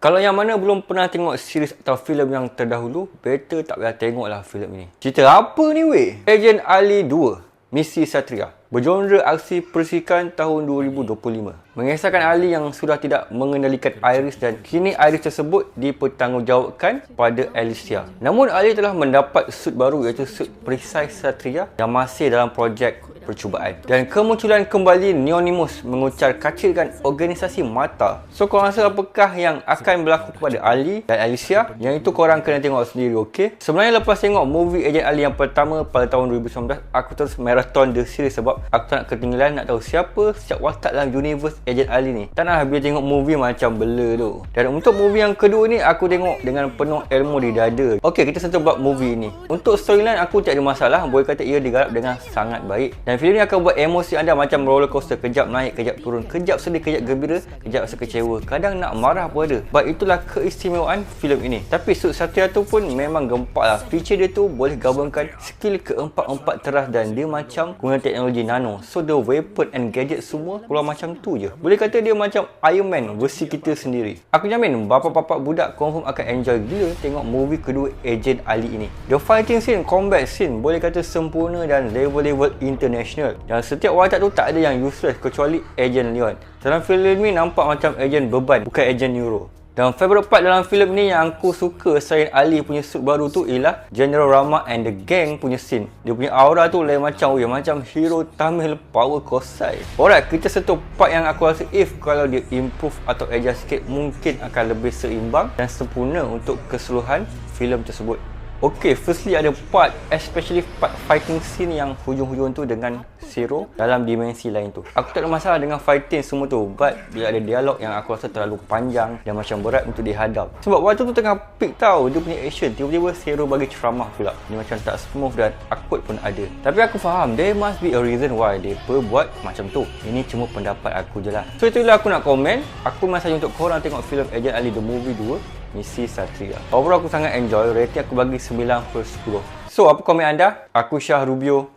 Kalau yang mana belum pernah tengok series atau filem yang terdahulu, better tak payah tengoklah filem ini. Cerita apa ni weh? Ejen Ali 2, Misi Satria. Bergenre aksi persikan tahun 2025. Mengisahkan Ali yang sudah tidak mengendalikan Iris dan kini Iris tersebut dipertanggungjawabkan pada Alicia. Namun Ali telah mendapat suit baru iaitu suit perisai Satria yang masih dalam projek percubaan. Dan kemunculan kembali Neonimus mengucar kacirkan organisasi mata. So korang rasa apakah yang akan berlaku kepada Ali dan Alicia? Yang itu korang kena tengok sendiri, okey? Sebenarnya lepas tengok movie Ejen Ali yang pertama pada tahun 2019, aku terus marathon the series sebab aku tak nak ketinggalan nak tahu siapa setiap watak dalam universe Ejen Ali ni. Tak nak bila tengok movie macam bela tu. Dan untuk movie yang kedua ni aku tengok dengan penuh ilmu di dada. Okey, kita sentuh bab movie ni. Untuk storyline aku tak ada masalah, boleh kata ia digarap dengan sangat baik. Dan filem ni akan buat emosi anda macam roller coaster, kejap naik, kejap turun, kejap sedih, kejap gembira, kejap rasa kecewa, kadang nak marah pun ada. Sebab itulah keistimewaan filem ini. Tapi suit Satria tu pun memang gempak lah. Feature dia tu boleh gabungkan skill keempat-empat teras dan dia macam guna teknologi nano. So the weapon and gadget semua keluar macam tu je. Boleh kata dia macam Iron Man versi kita sendiri. Aku jamin bapa-bapa budak confirm akan enjoy gila tengok movie kedua Ejen Ali ini. The fighting scene, combat scene boleh kata sempurna dan level-level international. Dan setiap watak tu tak ada yang useless kecuali Ejen Leon. Dalam filem ni nampak macam Ejen beban, bukan Ejen neuro. Dan favourite part dalam filem ni yang aku suka selain Ali punya suit baru tu ialah General Rama and the gang punya scene. Dia punya aura tu lain macam, macam hero Tamil power kosai. Alright, kita sentuh part yang aku rasa if kalau dia improve atau adjust sikit mungkin akan lebih seimbang dan sempurna untuk keseluruhan filem tersebut. Okay, firstly ada part, especially part fighting scene yang hujung-hujung tu dengan Zero dalam dimensi lain tu. Aku tak ada masalah dengan fighting semua tu, but bila ada dialog yang aku rasa terlalu panjang dan macam berat untuk dihadap. Sebab waktu tu tengah peak tau, dia punya action, tiba-tiba Zero bagi ceramah pula. Dia macam tak smooth dan awkward pun ada. Tapi aku faham, there must be a reason why dia buat macam tu. Ini cuma pendapat aku je lah. So itulah aku nak komen. Aku masih untuk korang tengok filem Ejen Ali The Movie 2, Misi Satria. Overall aku sangat enjoy. Rating aku bagi 9/10. So apa komen anda? Aku Syah Rubio.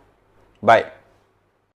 Bye.